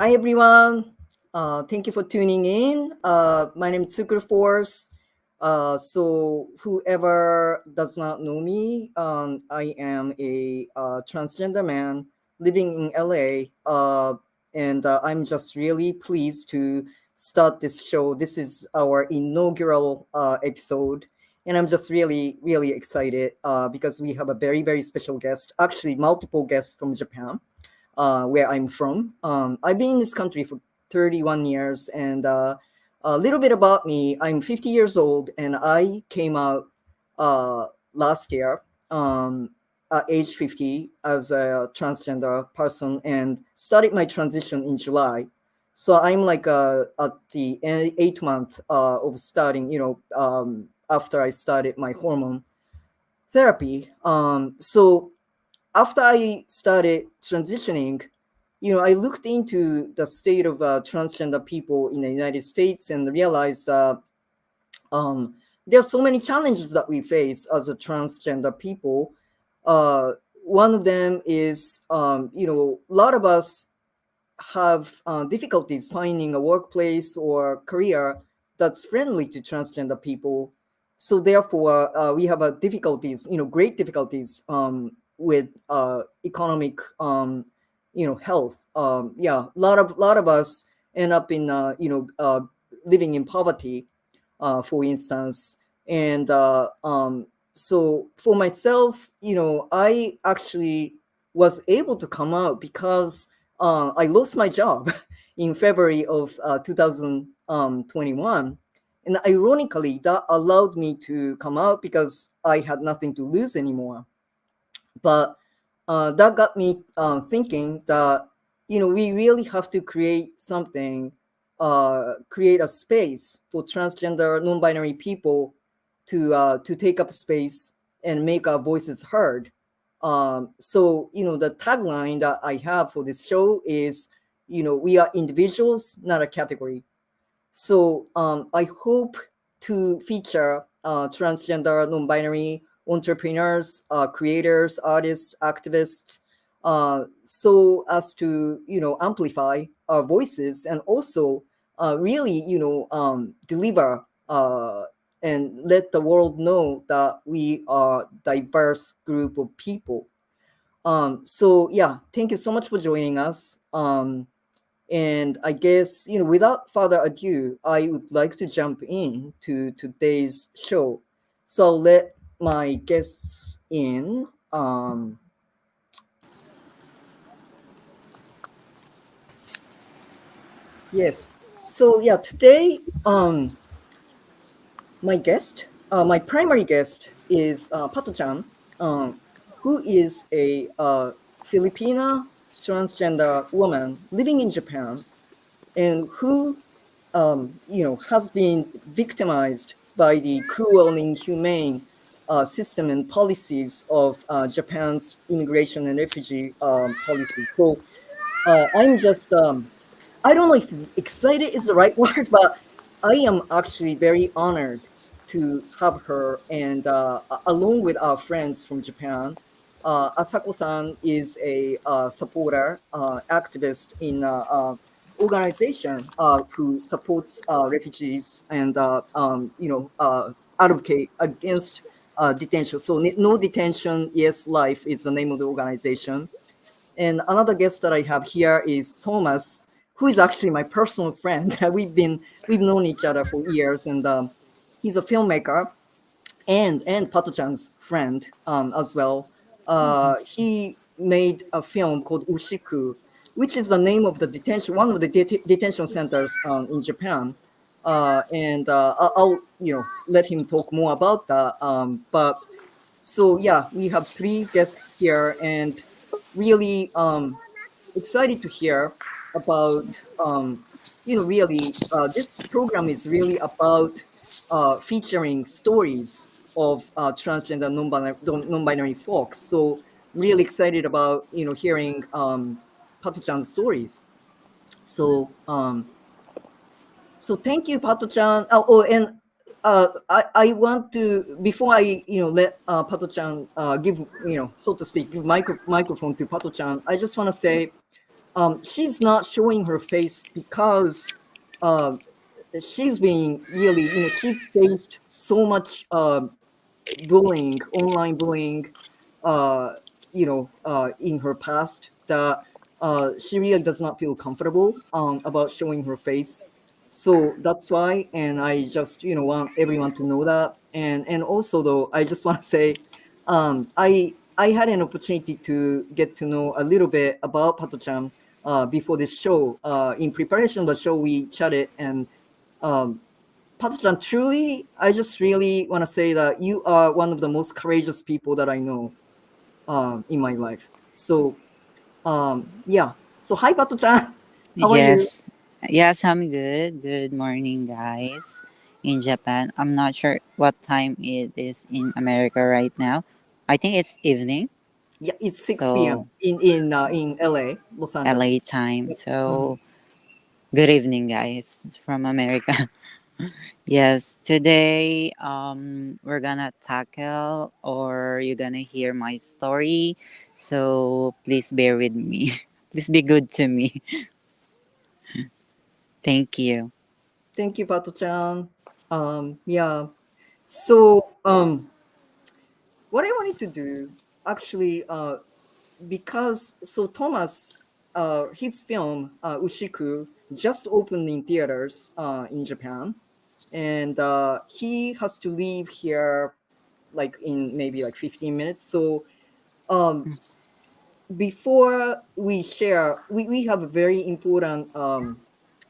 Hi everyone. Thank you for tuning in. My name is Tsukuru Fors. So whoever does not know me, I am a transgender man living in LA, and I'm just really pleased to start this show. This is our inaugural episode, and I'm just really excited because we have a very special guest. Actually, multiple guests from Japan where I'm from. I've been in this country for 31 years, and a little bit about me. I'm 50 years old, and I came out last year at age 50 as a transgender person and started my transition in July. So I'm like at the 8 month of starting, after I started my hormone therapy. So after I started transitioning, I looked into the state of transgender people in the United States and realized that um, there are so many challenges that we face as a transgender people. Uh, One of them is, a lot of us have difficulties finding a workplace or career that's friendly to transgender people. So therefore, we have difficulties, great difficulties with economic, health. Yeah, a lot of us end up in, living in poverty, for instance. And so for myself, I actually was able to come out because I lost my job in February of 2021. And ironically, that allowed me to come out because I had nothing to lose anymore. But that got me thinking that, we really have to create something, create a space for transgender, non-binary people to take up space and make our voices heard. So, the tagline that I have for this show is, we are individuals, not a category. So I hope to feature transgender, non-binary entrepreneurs, creators, artists, activists, so as to amplify our voices and also really deliver and let the world know that we are a diverse group of people. So yeah, thank you so much for joining us. And I guess, without further ado, I would like to jump in to today's show. So let my guests in. Yes. So yeah, today, my primary guest is PatoChan, who is a Filipina transgender woman living in Japan and who has been victimized by the cruel and inhumane system and policies of Japan's immigration and refugee policy. So I'm just, I don't know if excited is the right word, but I am actually very honored to have her. And along with our friends from Japan, Asako-san is a supporter, activist in organization who supports refugees and advocate against detention. So no detention, yes life is the name of the organization. And another guest that I have here is Thomas, who is actually my personal friend. We've known each other for years, and he's a filmmaker and Pato-chan's friend as well. He made a film called Ushiku, which is the name of the detention, one of the detention centers in Japan. And I'll let him talk more about that. But so yeah, we have three guests here, and really excited to hear about really this program is really about featuring stories of transgender non-binary folks. So really excited about hearing Pato-chan's stories. So so thank you, Pato-chan. And I want to, before I let Pato-chan give so to speak give microphone to Pato-chan. I just want to say she's not showing her face because uh, she's being really, she's faced so much bullying, online bullying, uh, in her past that she really does not feel comfortable about showing her face. So that's why, and I just want everyone to know that. And also though, I just want to say, I had an opportunity to get to know a little bit about PatoChan before this show. In preparation of the show, we chatted, and um, PatoChan, truly, I just really want to say that you are one of the most courageous people that I know in my life. So, yeah. So, hi, PatoChan. How are you? Yes. Yes, I'm good. Good morning, guys. In Japan, I'm not sure what time it is in America right now. I think it's evening. Yeah, it's 6 p.m. So, in LA, Los LA Angeles. time. Yep. Mhm. So, good evening, guys, from America. Yes, today we're gonna tackle or you're gonna hear my story. So, please bear with me. Please be good to me. Thank you. Thank you, PatoChan. Yeah. So, what I wanted to do actually, because so Thomas, his film Ushiku just opened in theaters in Japan, and he has to leave here like in maybe like 15 minutes. So um, before we share, we have a very important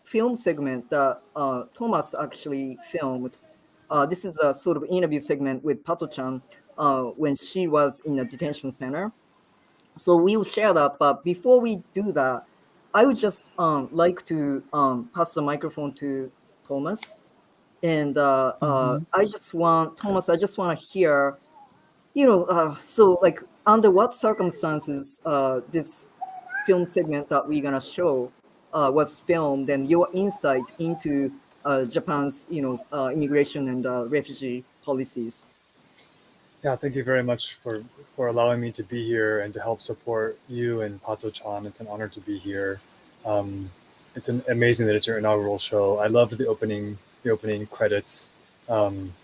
film segment that Thomas actually filmed. This is a sort of interview segment with Pato-chan when she was in a detention center. So we will share that. But before we do that, I would just like to pass the microphone to Thomas. And Mm-hmm. I just want, Thomas, I just want to hear, so like under what circumstances this film segment that we're going to show was filmed, and your insight into Japan's, immigration and refugee policies. Yeah, thank you very much for allowing me to be here and to help support you and PatoChan. It's an honor to be here. Um, amazing that it's your inaugural show. I love the opening credits.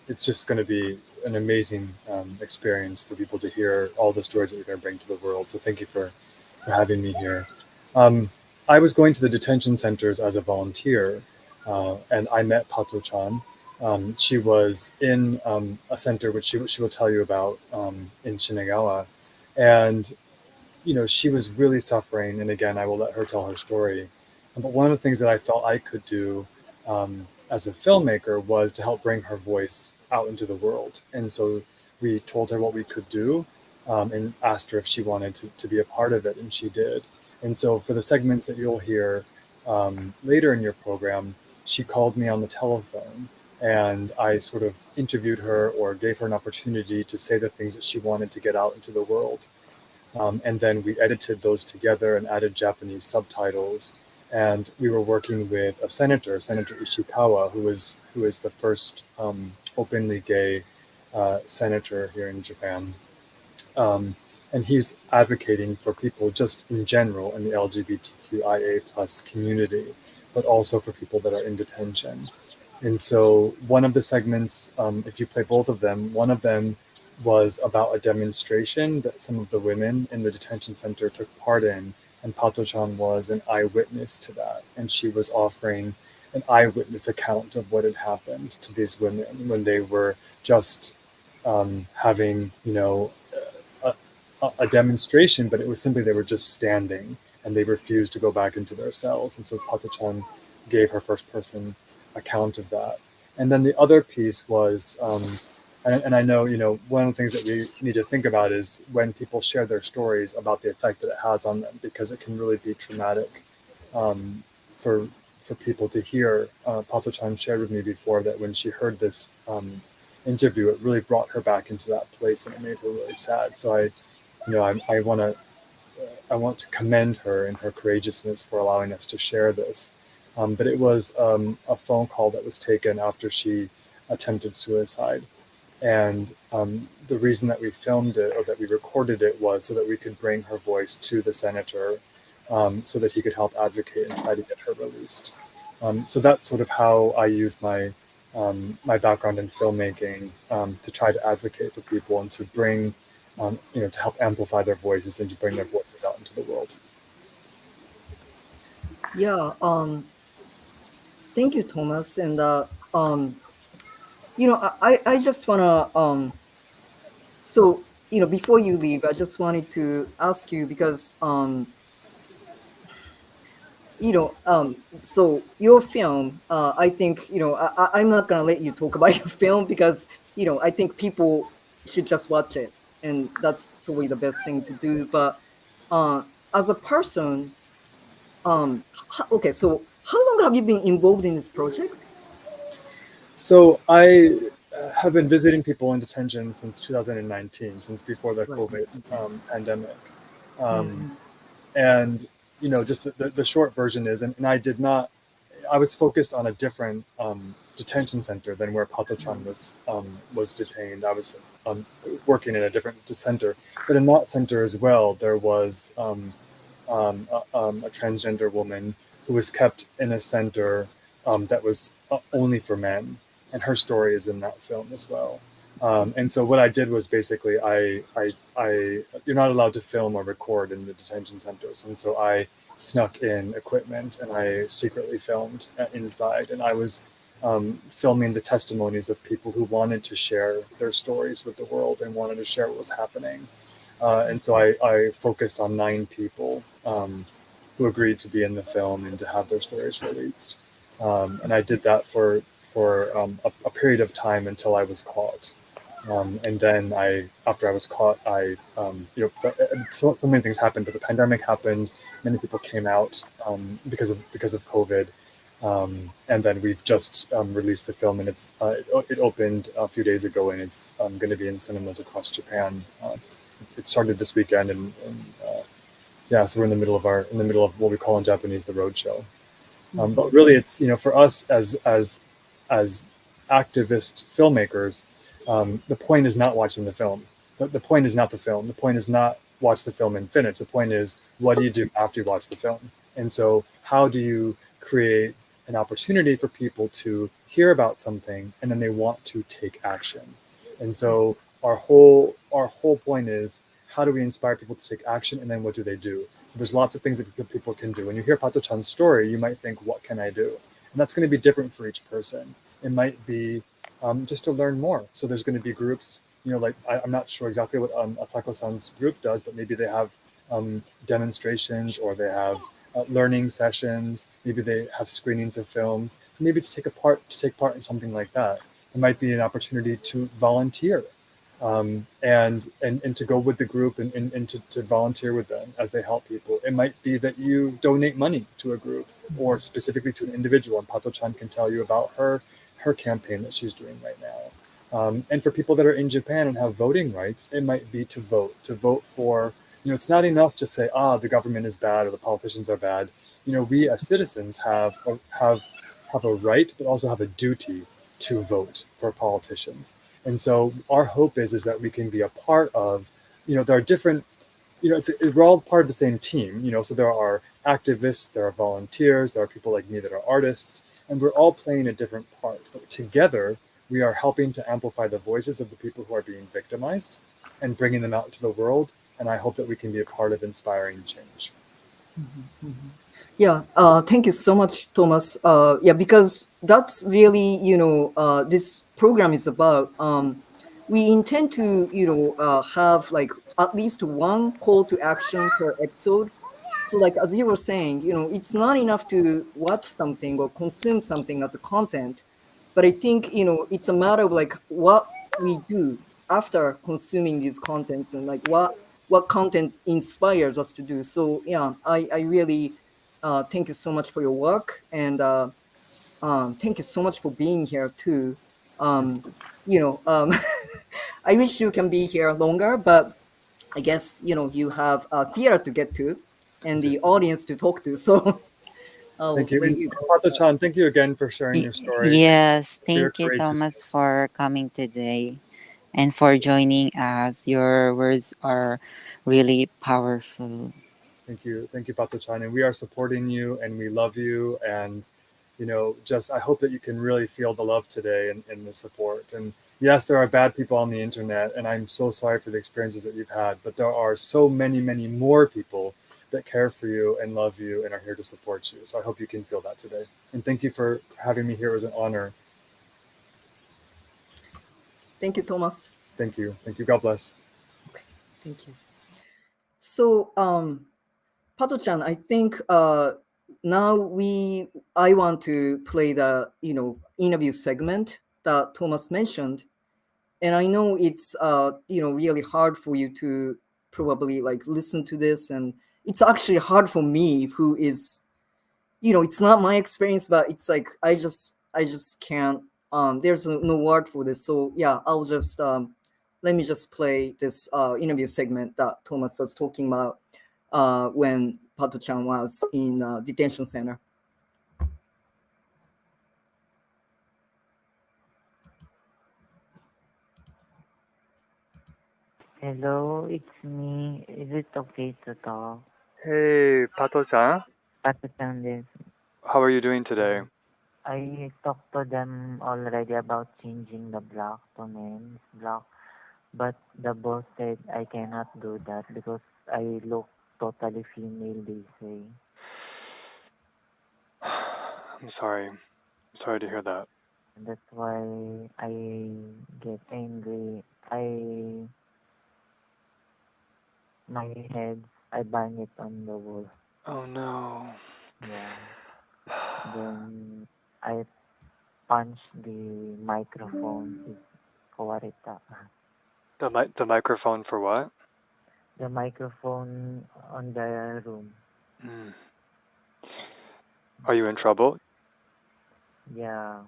It's just going to be an amazing experience for people to hear all the stories that you're going to bring to the world. So thank you for having me here. Um, I was going to the detention centers as a volunteer, and I met PatoChan. She was in a center which she will tell you about in Shinagawa, and she was really suffering. And again, I will let her tell her story. But one of the things that I felt I could do as a filmmaker was to help bring her voice out into the world. And so we told her what we could do and asked her if she wanted to be a part of it, and she did. And so for the segments that you'll hear later in your program, she called me on the telephone and I sort of interviewed her or gave her an opportunity to say the things that she wanted to get out into the world. And then we edited those together and added Japanese subtitles. And we were working with a senator, Senator Ishikawa, who is the first openly gay senator here in Japan. And he's advocating for people just in general in the LGBTQIA plus community, but also for people that are in detention. And so one of the segments, if you play both of them, one of them was about a demonstration that some of the women in the detention center took part in, and Pato-chan was an eyewitness to that. And she was offering an eyewitness account of what had happened to these women when they were just having, a demonstration, but it was simply they were just standing and they refused to go back into their cells. And so Pato-chan gave her first person account of that. And then the other piece was, and I know, one of the things that we need to think about is when people share their stories about the effect that it has on them, because it can really be traumatic um, for people to hear. Pato-chan shared with me before that when she heard this interview, it really brought her back into that place and it made her really sad. So I want to commend her and her courageousness for allowing us to share this. But it was a phone call that was taken after she attempted suicide. And the reason that we filmed it or that we recorded it was so that we could bring her voice to the senator so that he could help advocate and try to get her released. So that's sort of how I use my background in filmmaking to try to advocate for people and to bring, to help amplify their voices and to bring their voices out into the world. Yeah. Thank you, Thomas. And I just wanna before you leave, I just wanted to ask you because so your film, I think, I'm not gonna let you talk about your film because, I think people should just watch it, and that's probably the best thing to do. But uh, as a person, okay, so how long have you been involved in this project? So I have been visiting people in detention since 2019, since before the Right. COVID pandemic. Um, Mhm. and just the short version is, and I did not, I was focused on a different detention center than where PatoChan was detained. I was working in a different center, but in that center as well, there was a transgender woman who was kept in a center that was only for men, and her story is in that film as well. And so what I did was basically you're not allowed to film or record in the detention centers, and so I snuck in equipment and I secretly filmed inside, and I was filming the testimonies of people who wanted to share their stories with the world and wanted to share what was happening. And so I focused on 9 people who agreed to be in the film and to have their stories released. And I did that for a period of time until I was caught. And then after I was caught, so many things happened. But the pandemic happened. Many people came out because of COVID. And then we've just released the film, and it opened a few days ago, and it's going to be in cinemas across Japan. It started this weekend, and yeah, so we're in the middle of what we call in Japanese the roadshow. But Mhm. really, it's for us as activist filmmakers, the point is not watching the film. The point is not the film. The point is not watch the film and finish. The point is, what do you do after you watch the film? And so, how do you create an opportunity for people to hear about something and then they want to take action? And so, our whole point is, how do we inspire people to take action, and then what do they do? So there's lots of things that people can do. When you hear PatoChan's story, you might think, what can I do? And that's going to be different for each person. It might be just to learn more. So there's going to be groups, like I'm not sure exactly what Asako-san's group does, but maybe they have demonstrations, or they have learning sessions. Maybe they have screenings of films. So maybe to take part in something like that. It might be an opportunity to volunteer, and to go with the group, and to volunteer with them as they help people. It might be that you donate money to a group, or specifically to an individual, and Pato-chan can tell you about her campaign that she's doing right now. And for people that are in Japan and have voting rights, it might be to vote for, it's not enough to say, the government is bad or the politicians are bad. We as citizens have a right, but also have a duty to vote for politicians. And so our hope is that we can be a part of, there are different, we're all part of the same team, so there are activists, there are volunteers, there are people like me that are artists, and we're all playing a different part. But together, we are helping to amplify the voices of the people who are being victimized and bringing them out into the world. And I hope that we can be a part of inspiring change. Mhm, mhm. Yeah, thank you so much, Thomas. Yeah, because that's really, this program is about. We intend to, have like at least one call to action per episode. So, like as you were saying, it's not enough to watch something or consume something as a content, but I think, it's a matter of like what we do after consuming these contents, and like what content inspires us to do. So yeah, I really thank you so much for your work, and thank you so much for being here too. Um, I wish you can be here longer, but I guess you have a theater to get to and the audience to talk to. So Thank I'll you. let And you go. Pato-chan, thank you again for sharing your story. Thank Yes, you for your thank you, Thomas, courageousness. for coming today and for joining us. Your words are really powerful. thank you, PatoChan, and we are supporting you, and we love you, and just I hope that you can really feel the love today and the support. And yes, there are bad people on the internet, and I'm so sorry for the experiences that you've had, but there are so many, many more people that care for you and love you and are here to support you. So I hope you can feel that today. And thank you for having me here. It was an honor. Thank you, Thomas. Thank you. Thank you. God bless. Okay, thank you. So, PatoChan, I think now I want to play the interview segment that Thomas mentioned, and I know it's really hard for you to probably like listen to this, and it's actually hard for me, who is it's not my experience, but it's like I just can't. There's no word for this, so yeah, I'll just let me just play this interview segment that Thomas was talking about when Pato-chan was in detention center. Hello, it's me. Is it okay to talk? Hey, PatoChan. PatoChan this. How are you doing today? I talked to them already about changing the block to men's block, but the boss said I cannot do that because I look totally female, they say. I'm sorry. I'm sorry to hear that. That's why I get angry. My head, I bang it on the wall. Oh no. Yeah. Then I punch the microphone. It's kawarita. The microphone for what? The microphone on the room. Mm. Are you in trouble? Yeah.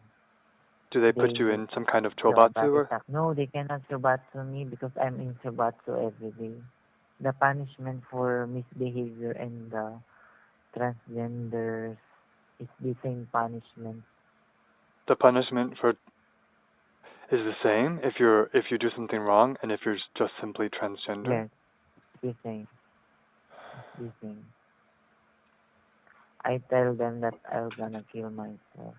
Do they put you in some kind of chobatsu? Or? No, they cannot chobatsu me because I'm in chobatsu every day. The punishment for misbehavior and the transgenders is the same punishment. The punishment for is the same if you do something wrong and if you're just simply transgender? Yes, the same. The same. I tell them that I'm gonna kill myself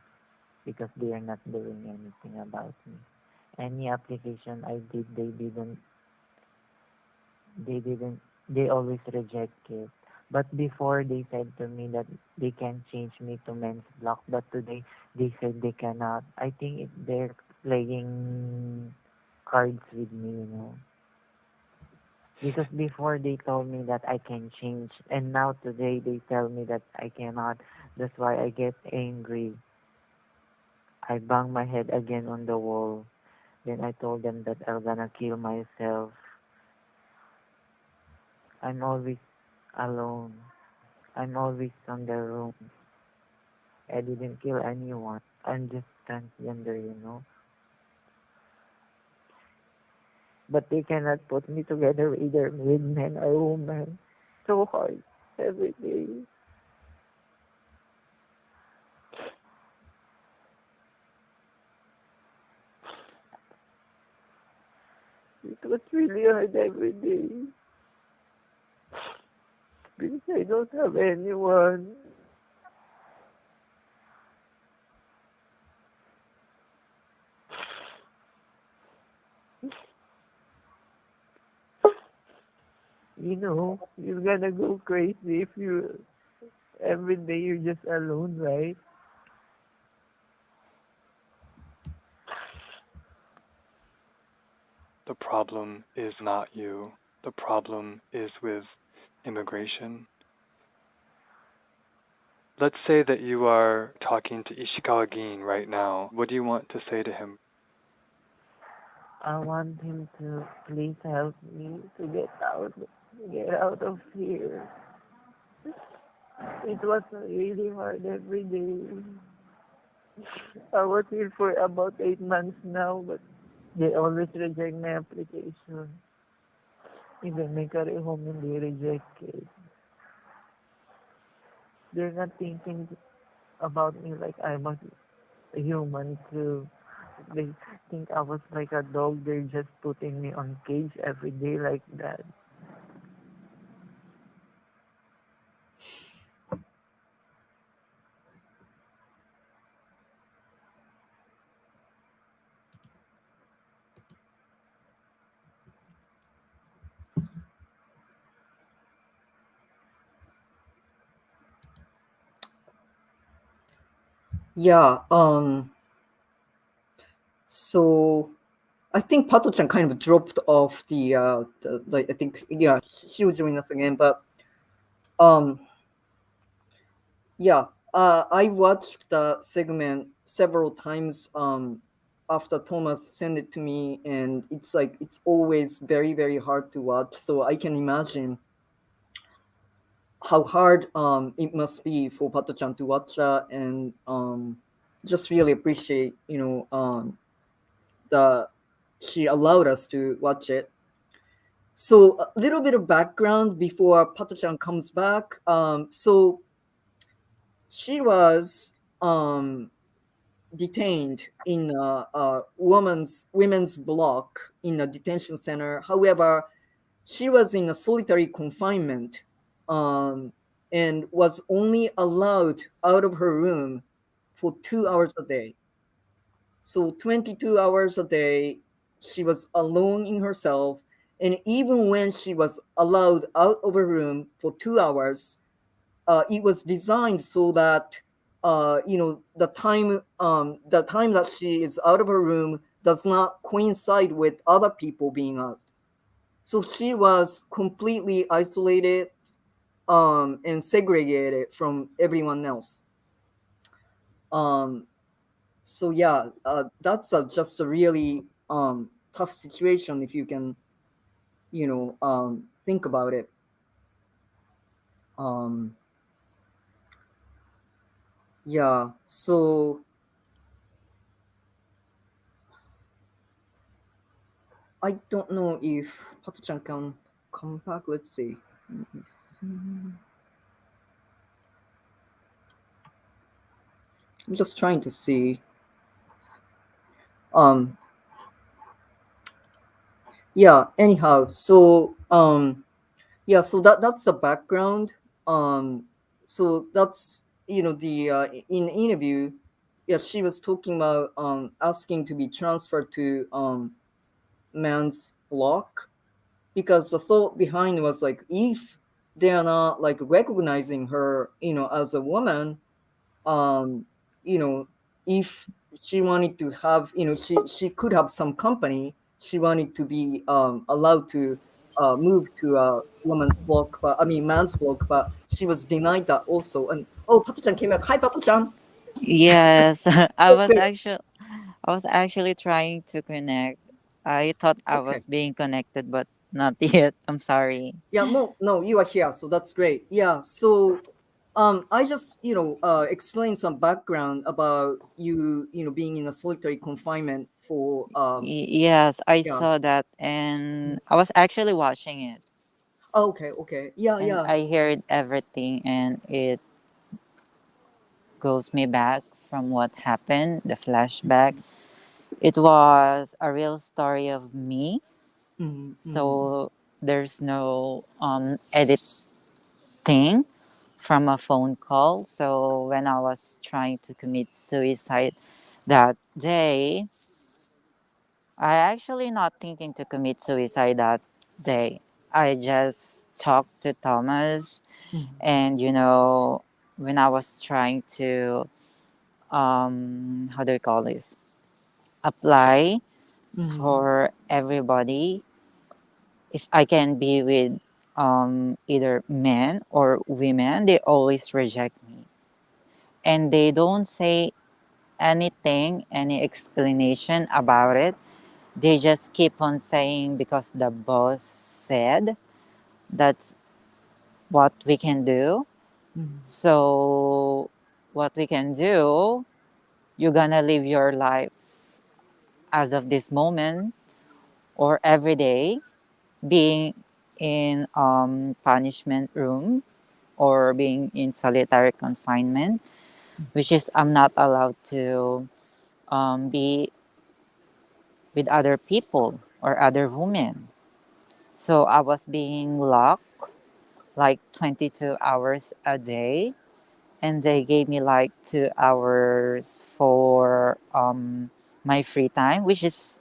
because they are not doing anything about me. Any application I did, they always reject it. But before they said to me that they can change me to men's block, but today they said they cannot. I think they're playing cards with me. Because before they told me that I can change, and now today they tell me that I cannot. That's why I get angry. I bang my head again on the wall. Then I told them that I'm gonna kill myself. I'm always alone. I'm always on the room. I didn't kill anyone. I'm just transgender. But they cannot put me together either with men or women. So hard every day. It was really hard every day. Because I don't have anyone. You're gonna go crazy if every day you're just alone, right? The problem is not you. The problem is with immigration. Let's say that you are talking to Ishikawa Gin right now. What do you want to say to him? I want him to please help me to get out of here. It was really hard every day. I was here for about 8 months now, but they always reject my application. Even my career home, they reject it. They're not thinking about me like I was a human too. They think I was like a dog. They're just putting me on cage every day like that. Yeah. So I think PatoChan kind of dropped off the I think, yeah, she was joining us again, but um yeah, I watched the segment several times after Thomas sent it to me, and it's like it's always very very hard to watch. So I can imagine how hard it must be for Pato-chan to watch that, and just really appreciate, the she allowed us to watch it. So a little bit of background before Pato-chan comes back. So she was detained in a women's block in a detention center. However, she was in a solitary confinement, um, and was only allowed out of her room for 2 hours a day. So 22 hours a day, she was alone in herself. And even when she was allowed out of her room for 2 hours, it was designed so that the time that she is out of her room does not coincide with other people being out. So she was completely isolated, and segregated from everyone else. Um, so yeah, that's just a really tough situation if you can, think about it. Um, yeah. So I don't know if Pato-chan can come back. Let's see. Let me see. I'm just trying to see. Um, yeah. Anyhow, so yeah, so that's the background. So that's, the in interview, yeah, she was talking about asking to be transferred to man's block, because the thought behind was like, if they are not like recognizing her, as a woman, um you know if she wanted to have, she could have some company, she wanted to be allowed to move to a woman's block, but I mean man's block, but she was denied that also. And oh, Pato-chan came back. Hi, Pato-chan. Yes, Okay. I was actually trying to connect. I thought I Okay. was being connected, but not yet. I'm sorry. Yeah, no, you are here, so that's great. Yeah, so I just, explain some background about you, being in a solitary confinement for Yes, I yeah. saw that, and I was actually watching it, Okay, okay. Yeah, and yeah. I heard everything, and it goes me back from what happened, the flashback. It was a real story of me, Mm, mm, so there's no editing from a phone call. So when I was trying to commit suicide that day, I actually not thinking to commit suicide that day. I just talked to Thomas, mm, and when I was trying to how do we call this, apply mm, for everybody if I can be with either men or women, they always reject me. And they don't say anything, any explanation about it. They just keep on saying because the boss said that's what we can do. mm, So, what we can do, you're gonna live your life as of this moment or every day being in punishment room or being in solitary confinement, which is I'm not allowed to be with other people or other women. So I was being locked like 22 hours a day, and they gave me like 2 hours for my free time, which is,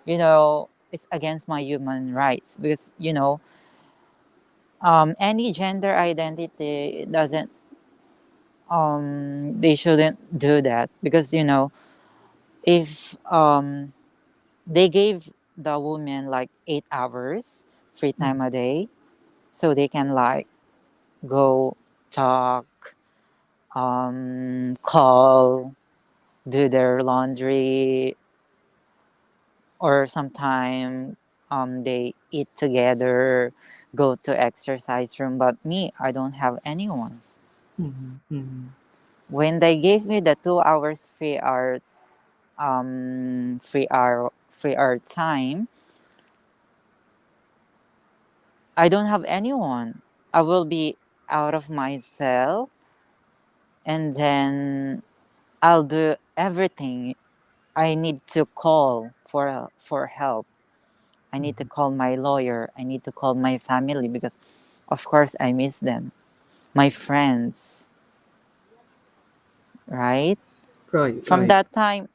it's against my human rights because, any gender identity doesn't they shouldn't do that because if they gave the woman like 8 hours free time a day, so they can like go talk, call, do their laundry, or sometime they eat together, go to exercise room. But me, I don't have anyone. Mhm, mhm. When they gave me the 2 hours free hour time, I don't have anyone. I will be out of myself, and then I'll do everything. I need to call for help. I need to call my lawyer. I need to call my family because of course I miss them. My friends, right? Right, From right. that time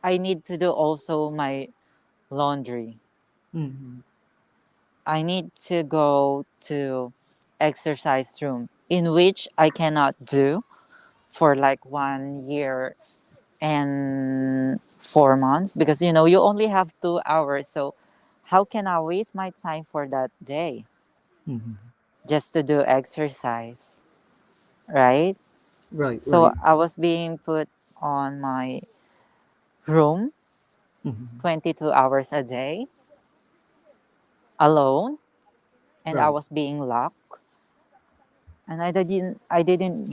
I need to do also my laundry. Mhm, I need to go to exercise room in which I cannot do for like 1 year and 4 months because you only have 2 hours. So how can I waste my time for that day mhm. just to do exercise, right? Right, So right. I was being put on my room Mhm. 22 hours a day alone, and I Right. was being locked, and I didn't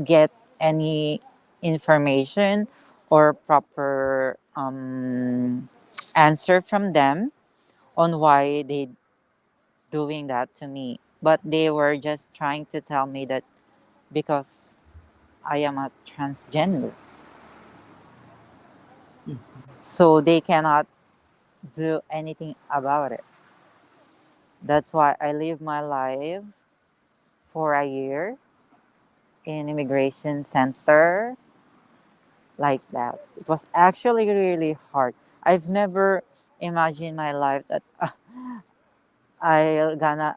get any information or proper answer from them on why they doing that to me. But they were just trying to tell me that because I am a transgender, Mm. so they cannot do anything about it. That's why I live my life for a year in immigration center like that. It was actually really hard. I've never imagined my life that I gonna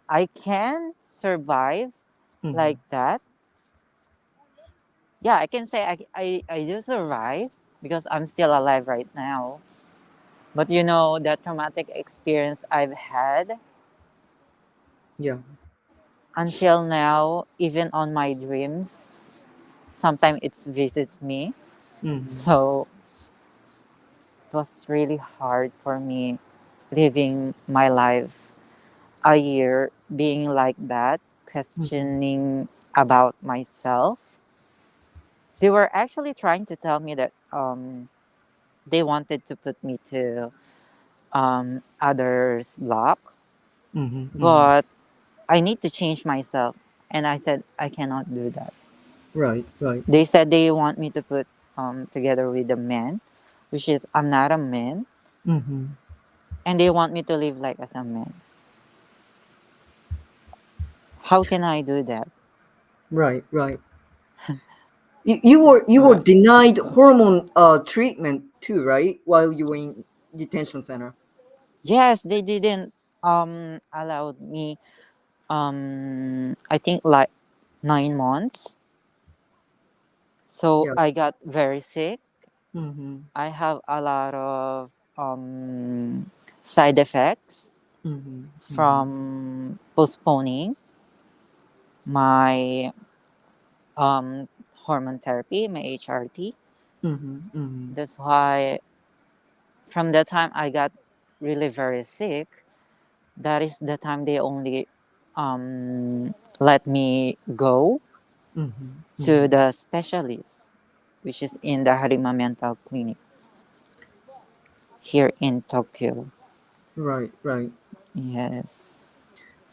I can survive like Mhm. that. Yeah, I can say I do survive because I'm still alive right now. But the traumatic experience I've had Yeah. until now, even on my dreams, sometimes it visits me. Mhm. So it was really hard for me living my life a year being like that, Mhm. questioning about myself. They were actually trying to tell me that they wanted to put me to others' block, Mhm. Mhm. but I need to change myself. And I said, I cannot do that. Right, right. They said they want me to put together with a man, which is I'm not a man, Mhm. and they want me to live like as a man. How can I do that? Right, right. You were Right. denied hormone treatment too, right? While you were in detention center. Yes, they didn't allow me I think like 9 months. So Yeah. I got very sick. Mhm. I have a lot of side effects Mhm. Mhm. from postponing my hormone therapy, my HRT. Mhm. Mhm. That's why from the time I got really very sick, that is the time they only let me go Mhm. to Mhm. the specialist, which is in the Harima Mental Clinic here in Tokyo. Right, right. Yes.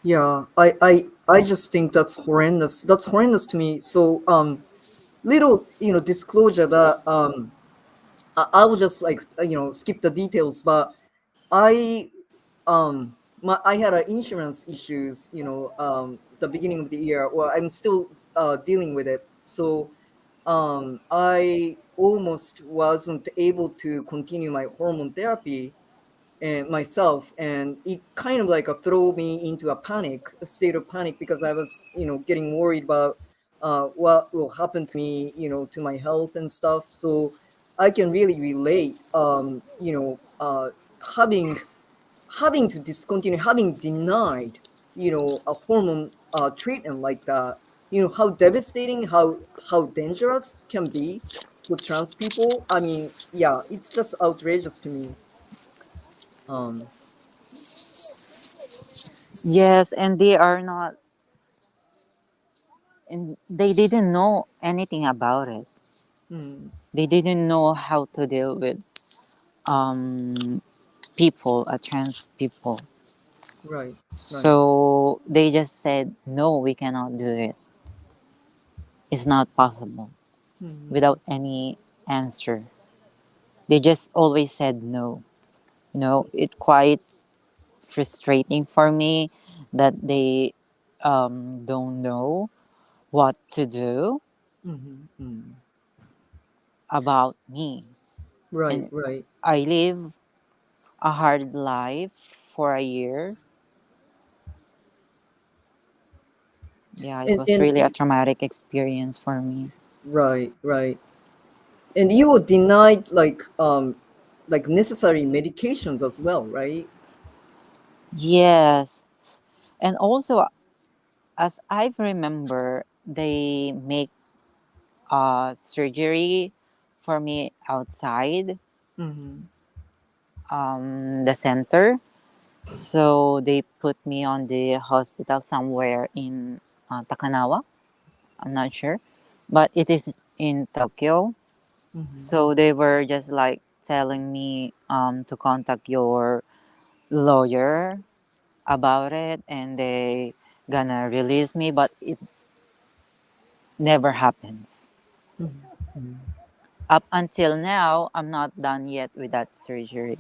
Yeah. I just think that's horrendous. That's horrendous to me. So little disclosure that I will just like skip the details, but I I had insurance issues, the beginning of the year. Well, I'm still dealing with it. So I almost wasn't able to continue my hormone therapy and myself, and it kind of like throw me into a state of panic, because I was getting worried about what will happen to me, to my health and stuff. So I can really relate, having to discontinue, having denied, a hormone treatment like that. How devastating, how dangerous can be for trans people. I mean, yeah, it's just outrageous to me. Um, Yes, and they are not, and they didn't know anything about it. mm, They didn't know how to deal with um people, trans people. right, right. So they just said, no, we cannot do it. It's not possible Mm, without any answer. They just always said no. It quite frustrating for me that they don't know what to do mm, mm. about me. Right, And right. I live a hard life for a year. Yeah, it was And really a traumatic experience for me. right, right. And you were denied like necessary medications as well, right? Yes. And also, as I remember, they make surgery for me outside Mm-hmm. the center. So they put me on the hospital somewhere in Takanawa. I'm not sure, but it is in Tokyo. Mm-hmm. So they were just like telling me to contact your lawyer about it, and they gonna release me, but it never happens. Mm-hmm. Up until now, I'm not done yet with that surgery.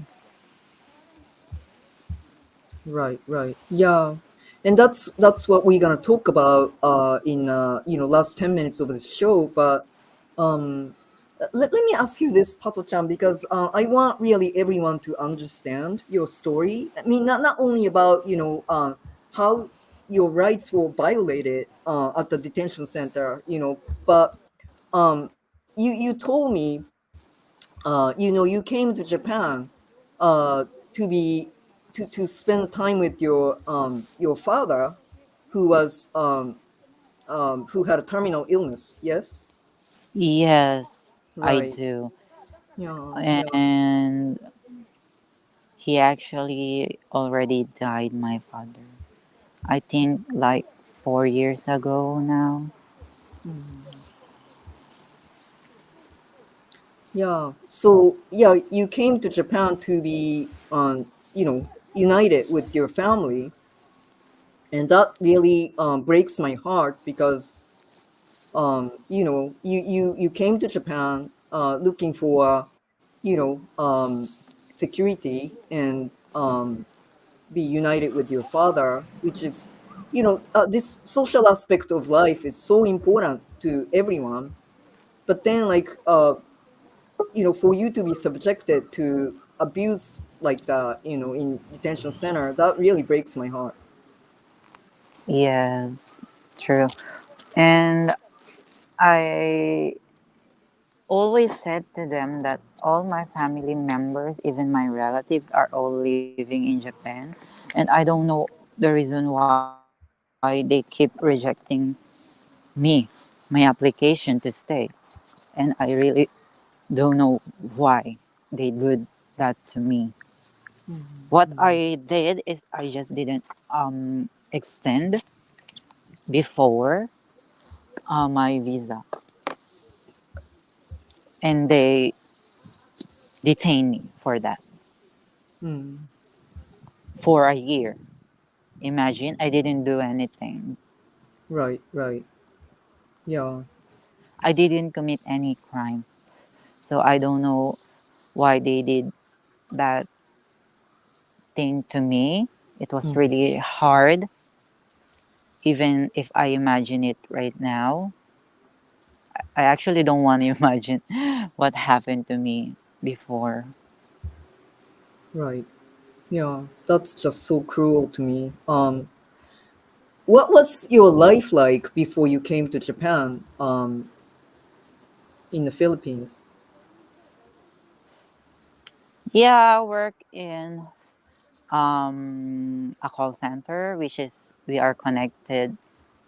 Right, right. Yeah. And that's what we're gonna talk about in last 10 minutes of the show. But um let me ask you this, Pato-chan, because I want really everyone to understand your story. I mean, not only about how your rights were violated at the detention center, but um you told me you came to Japan uh, to be to spend time with your father, who was who had a terminal illness. Yes, Yes, I right. do. Yeah, yeah. And he actually already died, my father. I think like 4 years ago now. Mhm. Yeah. So yeah, you came to Japan to be united with your family, and that really breaks my heart because you came to Japan looking for security and be united with your father, which is this social aspect of life is so important to everyone. But then for you to be subjected to abuse like that, in detention center, that really breaks my heart. Yes, true. And I always said to them that all my family members, even my relatives, are all living in Japan. And I don't know the reason why they keep rejecting me, my application to stay. And I really don't know why they did that to me. Mhm, What mhm, I did is I just didn't extend before my visa, and they detained me for that mhm. for a year. Imagine, I didn't do anything. Right, right. Yeah. I didn't commit any crime. So I don't know why they did that thing to me. It was Mhm. really hard, even if I imagine it right now. I actually don't want to imagine what happened to me before. Right. Yeah, that's just so cruel to me. What was your life like before you came to Japan, in the Philippines? Yeah, I work in a call center, which is we are connected.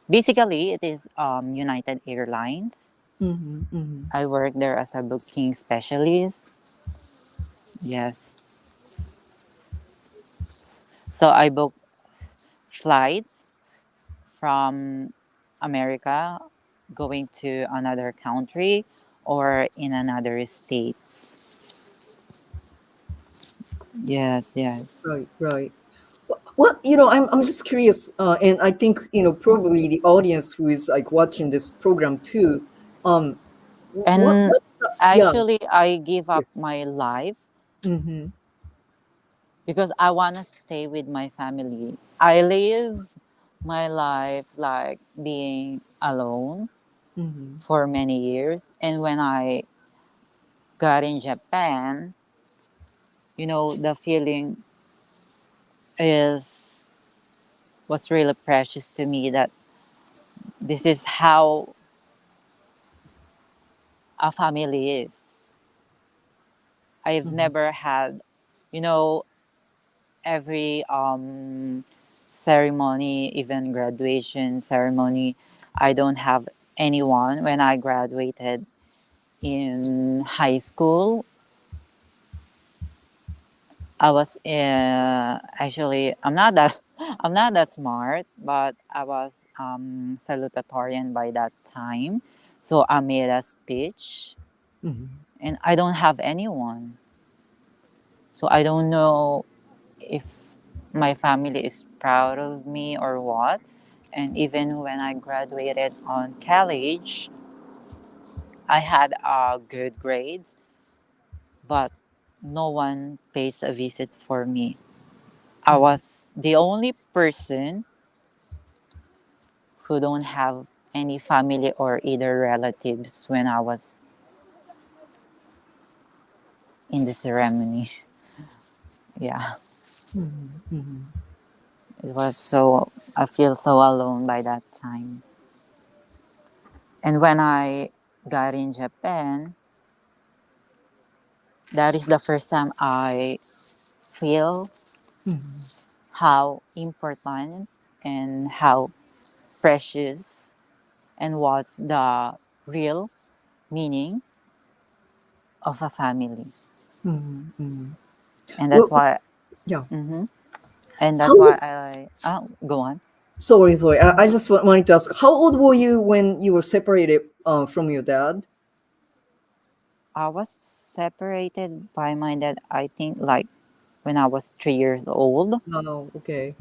Basically, it is United Airlines. Mm-hmm, mm-hmm, I work there as a booking specialist. Yes. So I book flights from America going to another country or in another state. Yes, yes. right, right. What I'm just curious, and I think probably the audience who is like watching this program too. Um, And what's yeah, actually, I give up yes. my life Mm-hmm, because I want to stay with my family. I live my life like being alone mm-hmm, for many years. And when I got in Japan, the feeling is what's really precious to me that this is how a family is. I've mm-hmm, never had, you know, every ceremony, even graduation ceremony, I don't have anyone. When I graduated in high school, I was actually I'm not that I'm not that smart, but I was salutatorian by that time. So I made a speech, mm-hmm, and I don't have anyone. So I don't know if my family is proud of me or what. And even when I graduated on college, I had good grades, but no one pays a visit for me. I mm-hmm, was the only person who don't have any family or either relatives when I was in the ceremony. Yeah, mm-hmm, mm-hmm, it was so I feel so alone by that time. And when I got in Japan, that is the first time I feel mm-hmm, how important and how precious and what's the real meaning of a family. mm-hmm, mm-hmm. And that's Well, why, yeah. mhm. And How that's why I, go on. Sorry, sorry. I just wanted to ask, how old were you when you were separated from your dad? I was separated by my dad, I think, like when I was 3 years old. Oh, okay.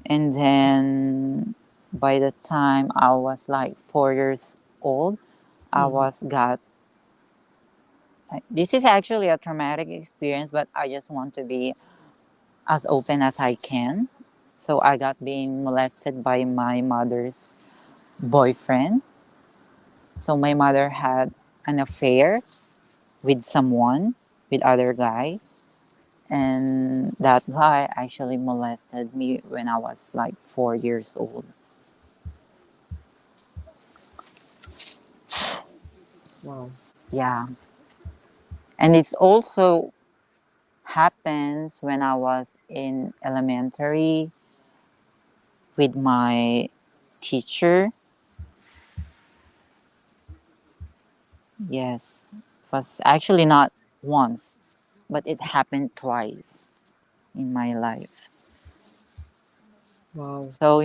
And then by the time I was like 4 years old, I Mm-hmm, was got this is actually a traumatic experience, but I just want to be as open as I can. So I got being molested by my mother's boyfriend. So my mother had an affair with someone, with other guy, and that guy actually molested me when I was like 4 years old. wow. Yeah, and it's also happens when I was in elementary with my teacher. Yes, it was actually not once, but it happened twice in my life. Wow. So,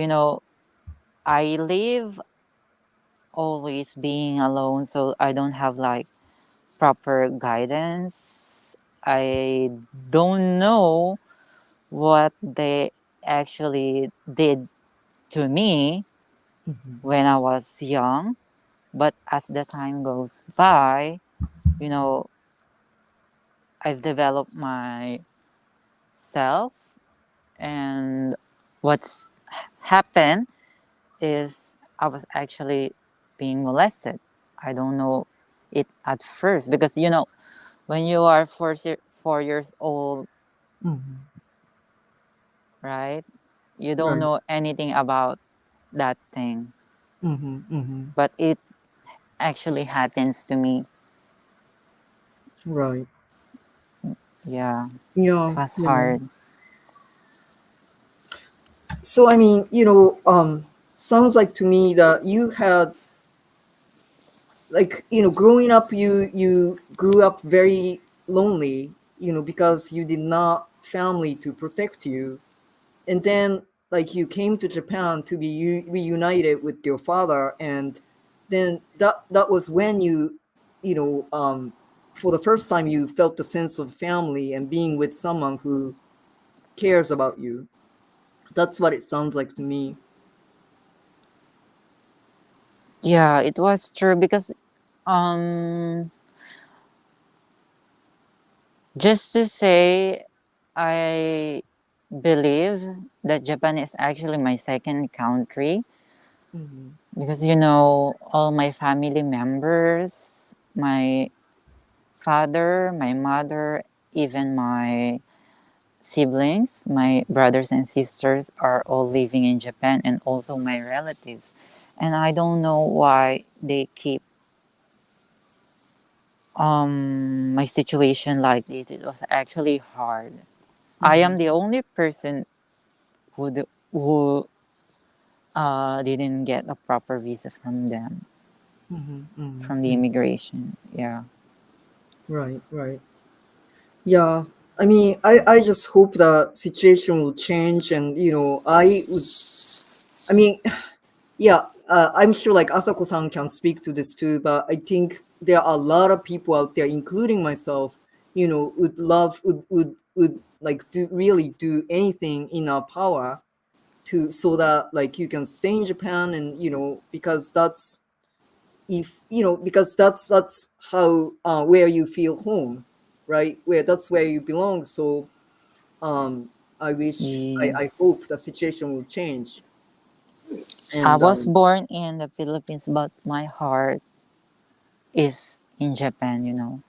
I live always being alone, so I don't have like proper guidance. I don't know what they actually did to me Mm-hmm, when I was young, but as the time goes by, you know, I've developed myself, and what's happened is I was actually being molested. I don't know it at first because when you are 4 years old, mm-hmm. right? You don't Right. know anything about. that thing, Mm-hmm. Mm-hmm. but it actually happens to me. Right. Yeah, Yeah. it was Yeah. hard. So I mean, sounds like to me that you had, like, growing up, you grew up very lonely, because you did not family to protect you, and then, like, you came to Japan to be reunited with your father, and then that was when for the first time you felt the sense of family and being with someone who cares about you. That's what it sounds like to me. Yeah, it was true because um just to say, I believe that Japan is actually my second country Mm-hmm. because all my family members, my father, my mother, even my siblings, my brothers and sisters are all living in Japan, and also my relatives. And I don't know why they keep my situation like this. It was actually hard. I Mm-hmm. am the only person who didn't get a proper visa from them, Mm-hmm. Mm-hmm. from the Mm-hmm. immigration. Yeah. Right, right. Yeah, I mean, I just hope the situation will change, and I mean, yeah, I'm sure like Asako-san can speak to this too, but I think there are a lot of people out there, including myself, would like do really do anything in our power to, so that like you can stay in Japan, and because that's, if because that's how, where you feel home, right? Where that's where you belong. So I wish, I hope Yes. the situation will change. I And was born in the Philippines, but my heart is in Japan.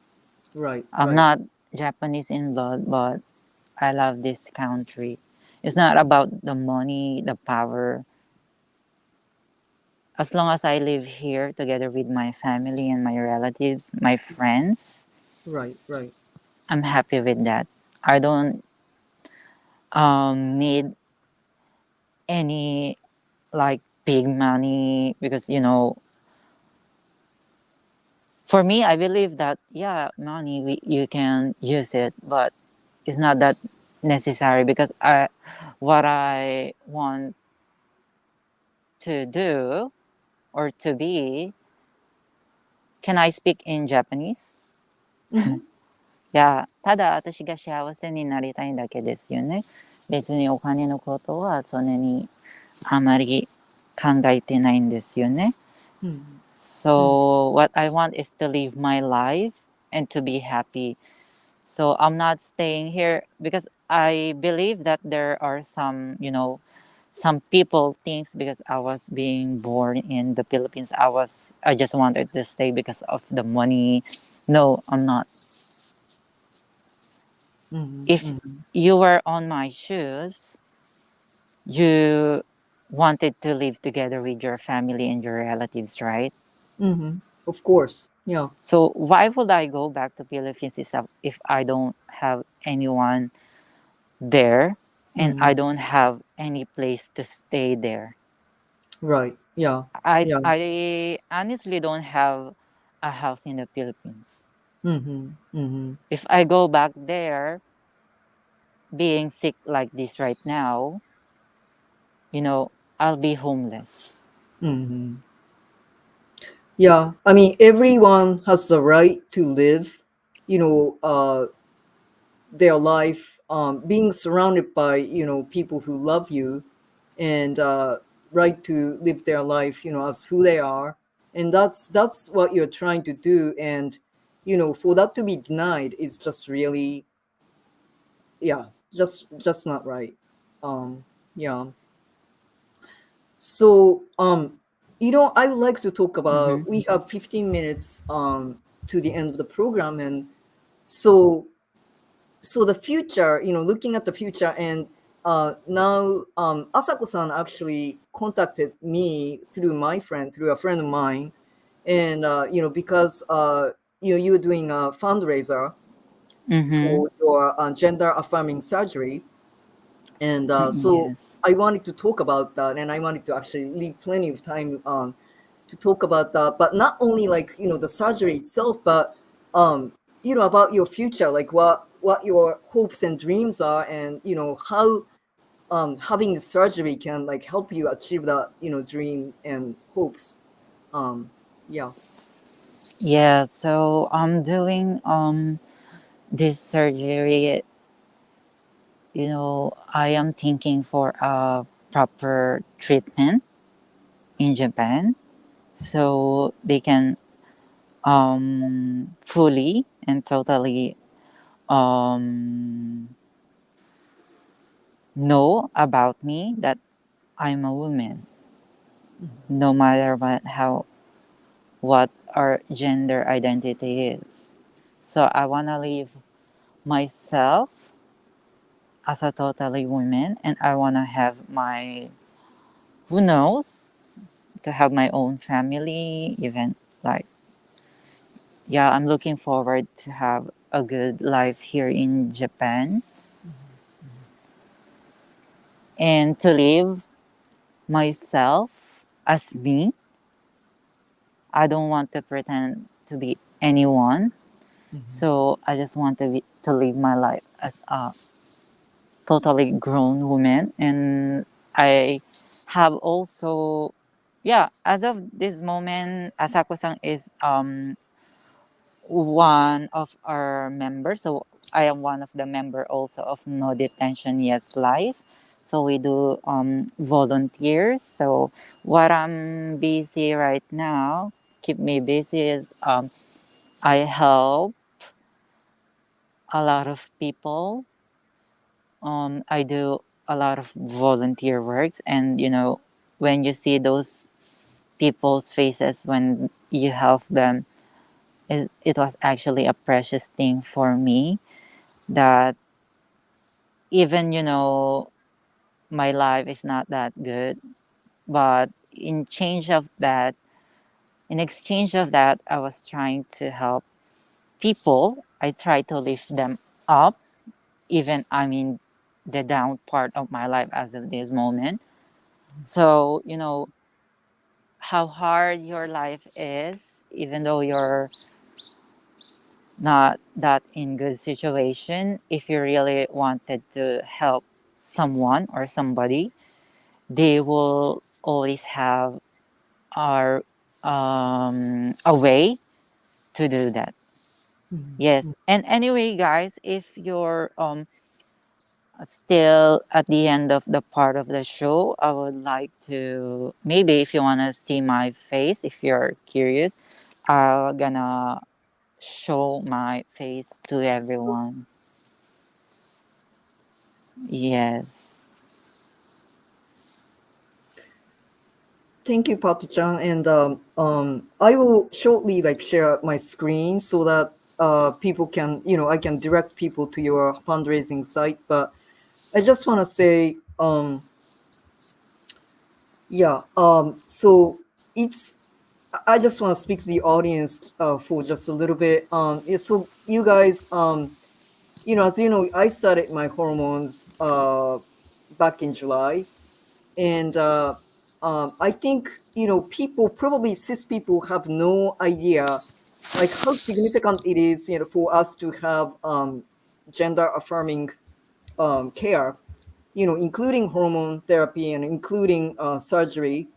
right, I'm right, not Japanese in blood, but I love this country. It's not about the money, the power. As long as I live here together with my family and my relatives, my friends, right, right. I'm happy with that. I don't need any like big money because for me I believe that yeah, money you can use it, but it's not that necessary because what I want to do or to be. Can I speak in Japanese? Mm-hmm, いや、ただ私が幸せになりたいだけですよね。別にお金のことはそれにあまり考えてないんですよね。mm-hmm, So what I want is to live my life and to be happy. So I'm not staying here because I believe that there are some people thinks because I was being born in the Philippines, I just wanted to stay because of the money. No, I'm not. mm-hmm, If mm-hmm, you were on my shoes, you wanted to live together with your family and your relatives, right? mm-hmm. Of course, yeah. So why would I go back to Philippines if I don't have anyone there and Mm-hmm. I don't have any place to stay there? Right, yeah, yeah. I honestly don't have a house in the Philippines. Mm-hmm, mm-hmm, If I go back there, being sick like this right now, you know, I'll be homeless. mm-hmm. Yeah, I mean, everyone has the right to live, their life, being surrounded by people who love you, and right to live their life, as who they are, and that's what you're trying to do, and for that to be denied is just really, yeah, just not right. Yeah. So I would like to talk Mm-hmm. about, we have 15 minutes to the end of the program, and so the future, looking at the future, and now Asako-san actually contacted me through my friend, through a friend of mine, and because you're doing a fundraiser Mm-hmm. for your gender affirming surgery, and so Yes. I wanted to talk about that, and I wanted to actually leave plenty of time to talk about that, but not only like the surgery itself, but um, about your future, like what your hopes and dreams are, and how having the surgery can like help you achieve that dream and hopes. Um, yeah. Yeah, so I'm doing this surgery, I am thinking for a proper treatment in Japan so they can fully and totally um know about me that I'm a woman, no matter what our gender identity is. So I wanna live myself as a totally woman, and I wanna have my, who knows, to have my own family, even like, yeah, I'm looking forward to have a good life here in Japan and to live myself as me. I don't want to pretend to be anyone. So I just want to live my life as a totally grown woman. And I have also, yeah, as of this moment, Asako-san is one of our members. So I am one of the member also of No Detention Yes Life. So we do volunteers. So what I'm busy right now, keep me busy, is I help a lot of people. I do a lot of volunteer work, and when you see those people's faces when you help them, it was actually a precious thing for me that even my life is not that good, but in exchange of that, I was trying to help people. I try to lift them up, even I'm in the down part of my life as of this moment. So how hard your life is, even though you're not that in good situation, if you really wanted to help someone or somebody, they will always have our a way to do that. Yes. And anyway, guys, if you're still at the end of the part of the show, I would like to, maybe if you want to see my face, if you're curious, I'm gonna show my face to everyone. Yes. Thank you, Pato-chan. And I will shortly like share my screen so that people can, I can direct people to your fundraising site. But I just want to say, yeah. So it's. I just want to speak to the audience for just a little bit. Yeah, so you guys, as you know, I started my hormones back in July, and I think people, probably cis people, have no idea like how significant it is for us to have gender affirming care, including hormone therapy and including surgery.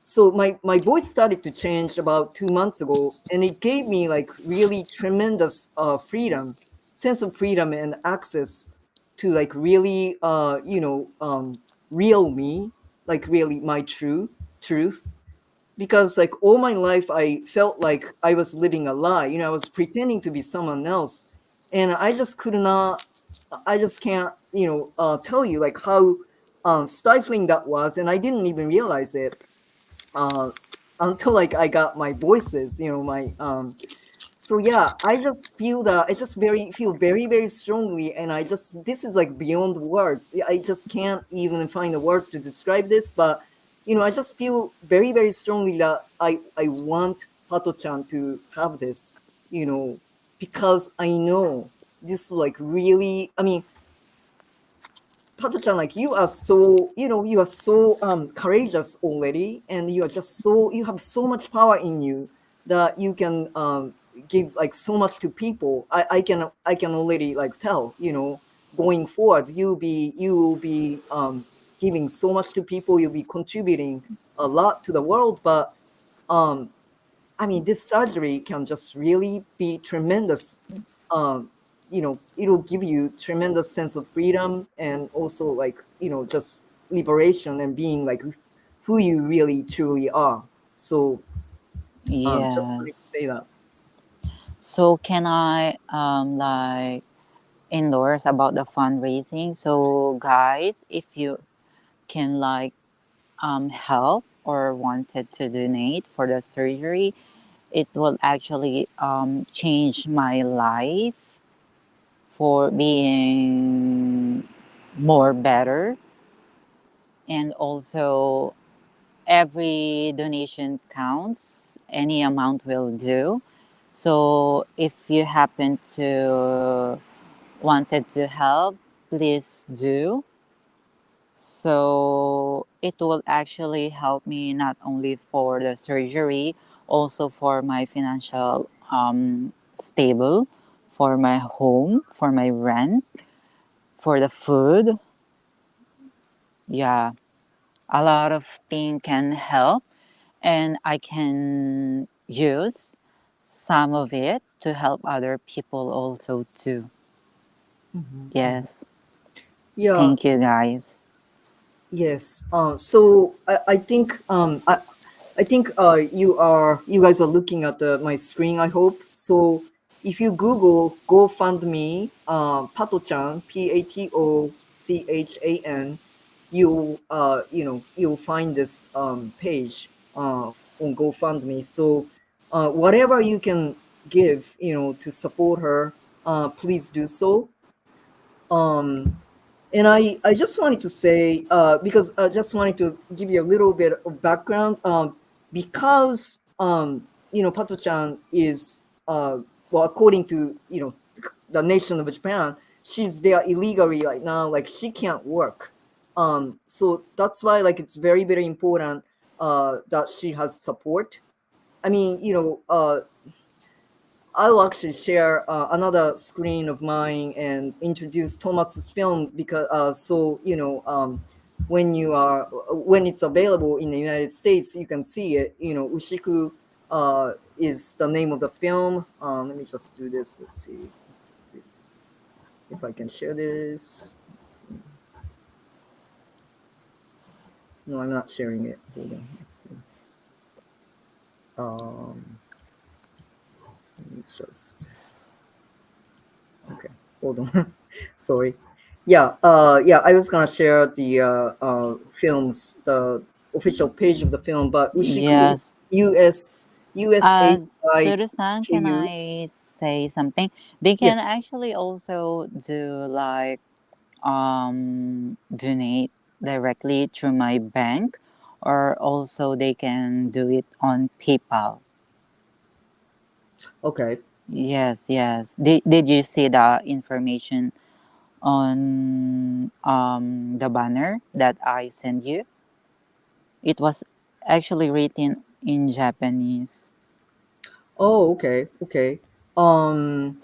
So my voice started to change about 2 months ago, and it gave me like really tremendous freedom, sense of freedom and access to like really real me, like really my truth. Because like all my life I felt like I was living a lie. I was pretending to be someone else, and I just could not. I just can't tell you like how stifling that was, and I didn't even realize it uh, until like I got my voices, my So yeah, I just feel that I just very feel very very strongly, and I just this is like beyond words. I just can't even find the words to describe this, but I just feel very very strongly that I want Pato-chan to have this, because I know this like really. I mean, Pato-chan, like you are so courageous already, and you have so much power in you that you can give like so much to people. I can already like tell, going forward, you will be giving so much to people. You'll be contributing a lot to the world, but um, I mean, this surgery can just really be tremendous. It'll give you tremendous sense of freedom and also like, just liberation and being like who you really truly are. So, just wanted to Yes. say that. So can I like endorse about the fundraising? So guys, if you can like help or wanted to donate for the surgery, it will actually change my life for being more better, and also every donation counts, any amount will do. So if you happen to wanted to help, please do. So it will actually help me not only for the surgery, also for my financial stable, for my home, for my rent, for the food. Yeah, a lot of things can help, and I can use some of it to help other people also too. Mhm, mhm. Yes. Yeah. Thank you guys. Yes. So I think you guys are looking at my screen. I hope so. If you Google GoFundMe, Pato-chan, PatoChan, you'll find this page on GoFundMe. So whatever you can give, to support her, please do so. Um, and I just wanted to say, because I just wanted to give you a little bit of background, because, Pato-chan is, well, according to, the nation of Japan, she's there illegally right now, like she can't work. So that's why, like, it's very, very important that she has support. I mean, I'll actually share another screen of mine and introduce Thomas's film, because when it's available in the United States, you can see it. Ushiku is the name of the film. Let me just do this. Let's see if I can share this. Let's see. No, I'm not sharing it. Hold on. Let's see. Um, Let me just Okay, hold on. Sorry. Yeah, I was gonna share the films, the official page of the film, but Ushiku is Yes. Suru-san, can USAIDIKU. I say something? They can Yes. actually also do like donate directly through my bank, or also they can do it on PayPal. Okay. Yes, yes. Did you see the information on the banner that I sent you? It was actually written in Japanese. Oh, okay, okay. Um.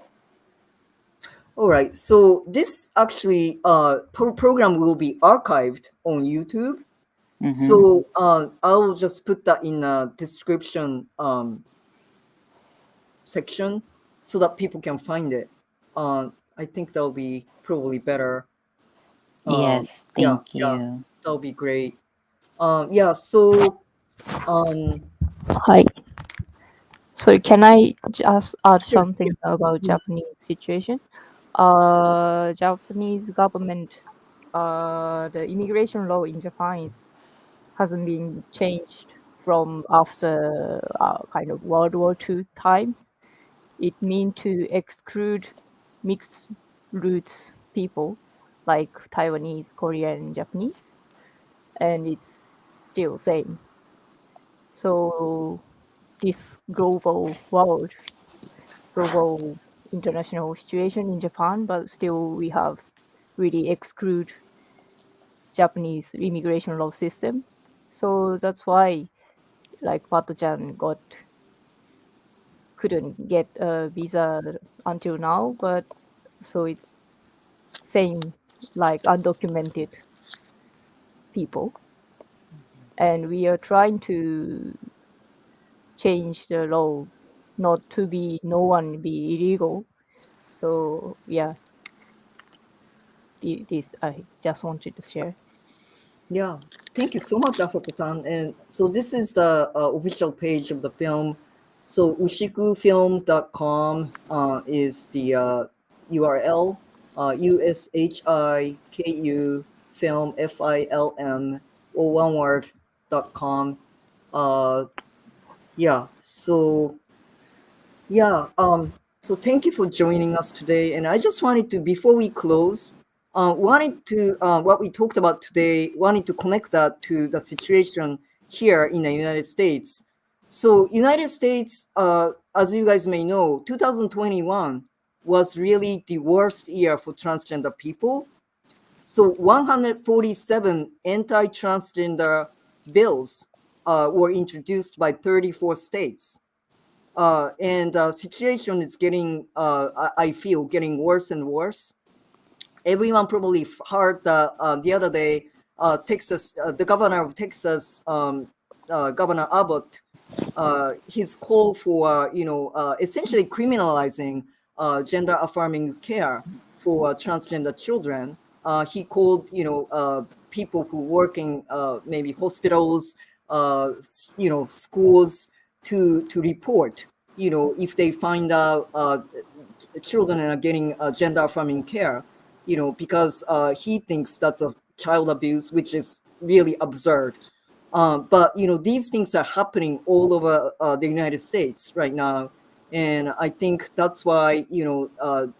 All right. So this actually program will be archived on YouTube. Mm-hmm. So I'll just put that in the description section so that people can find it. I think that'll be probably better. Yes, Yeah, thank yeah, you. that'll be great. Yeah, so um, Hi. So can I just add sure, yeah. something about Mhm. Japanese situation? Japanese government, the immigration law in Japan hasn't been changed from after kind of World War II times. it means to exclude mixed roots people like Taiwanese, Korean, Japanese, and it's still same. So this global international situation in Japan, but still we have really exclude Japanese immigration law system. So that's why like PatoChan couldn't get a visa until now, but so it's same like undocumented people, and we are trying to change the law not to be no one be illegal. So yeah, this I just wanted to share. Yeah, thank you so much, Asako-san. And so this is the official page of the film. So ushikufilm.com is the URL. USHIKU film FILM or one word.com. Uh, yeah. Yeah. So thank you for joining us today. And I just wanted to, before we close, wanted to what we talked about today, wanted to connect that to the situation here in the United States. So United States, as you guys may know, 2021 was really the worst year for transgender people. So 147 anti-transgender bills were introduced by 34 states, and the situation is getting, I feel, getting worse and worse. Everyone probably heard the other day, Texas, the governor of Texas, Governor Abbott, his call for, essentially criminalizing gender affirming care for transgender children. He called, people who work in maybe hospitals, schools to report, if they find out children are getting gender affirming care, because he thinks that's a child abuse, which is really absurd. But these things are happening all over the United States right now, and I think that's why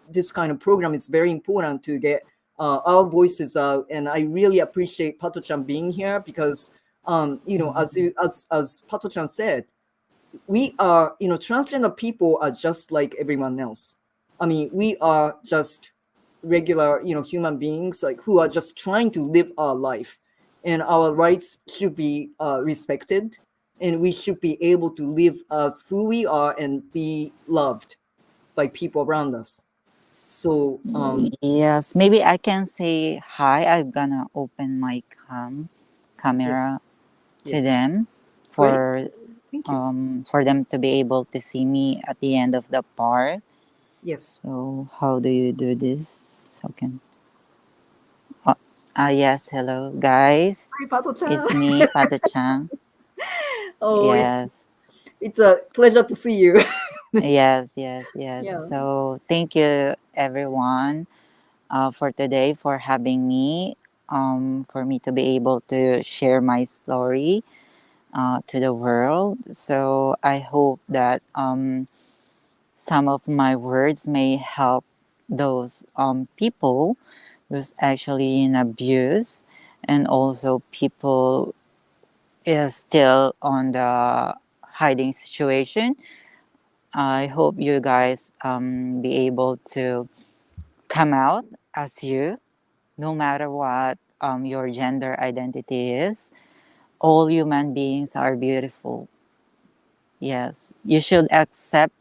this kind of program is very important to get our voices out. And I really appreciate Pato-chan being here because as Pato-chan said, we are, transgender people are just like everyone else. I mean, we are just regular, human beings, like, who are just trying to live our life, and our rights should be respected, and we should be able to live as who we are and be loved by people around us. So Yes, maybe I can say hi. I'm gonna open my yes, camera to yes, them great, thank you. for them to be able to see me at the end of the part. Yes. So how do you do this? How can oh, yes, hello guys. Hi, Pato-chan. It's me, Pato Chang. Oh, Yes. it's a pleasure to see you. Yes, yes, yes. Yeah. So thank you everyone for today for having me. For me to be able to share my story to the world. So I hope that some of my words may help those people who's actually in abuse, and also people is still on the hiding situation. I hope you guys be able to come out as you, no matter what your gender identity is. All human beings are beautiful. Yes, you should accept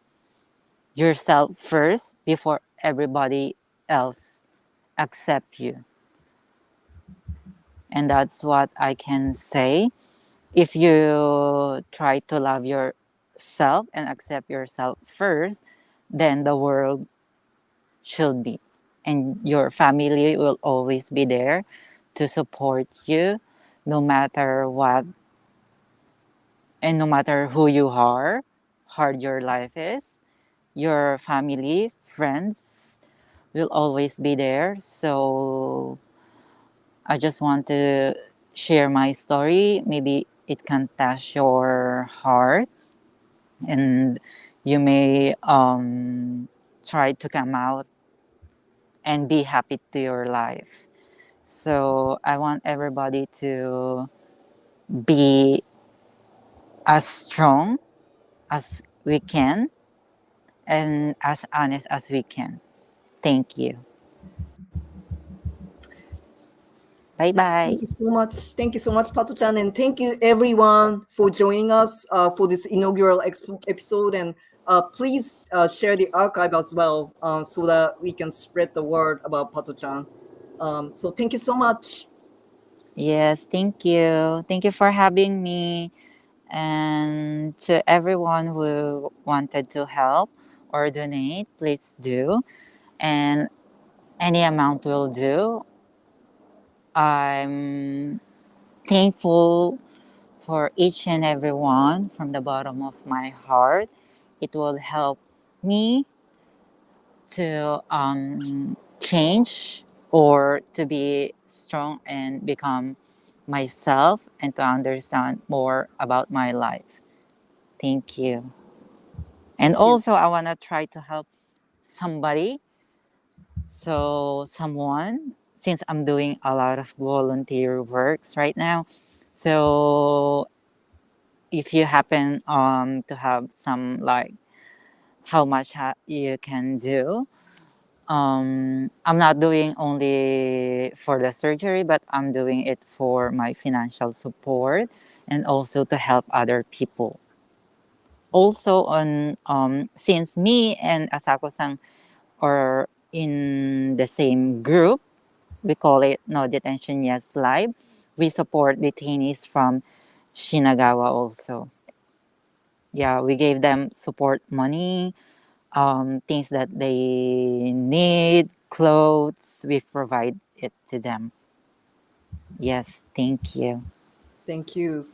yourself first before everybody else accept you. And that's what I can say. If you try to love yourself and accept yourself first, then the world should be. And your family will always be there to support you no matter what and no matter who you are, hard your life is. Your family, friends will always be there. So I just want to share my story. Maybe it can touch your heart and you may try to come out and be happy to your life. So I want everybody to be as strong as we can and as honest as we can. Thank you. Bye bye. Thank you so much. Thank you so much, Pato-chan, and thank you everyone for joining us for this inaugural episode. And please share the archive as well so that we can spread the word about Pato-chan. So thank you so much. Yes, thank you. Thank you for having me. And to everyone who wanted to help or donate, please do. And any amount will do. I'm thankful for each and every one from the bottom of my heart. It will help me to change or to be strong and become myself and to understand more about my life. Thank you. And Thank you. also, I want to try to help somebody. So, someone, since I'm doing a lot of volunteer works right now. So, if you happen to have some like how much you can do, I'm not doing only for the surgery, but I'm doing it for my financial support and also to help other people. Also, on since me and Asako-san are in the same group, we call it No Detention Yes Live. We support detainees from Shinagawa also. Yeah, we gave them support money, things that they need, clothes, we provide it to them. Yes, thank you. Thank you.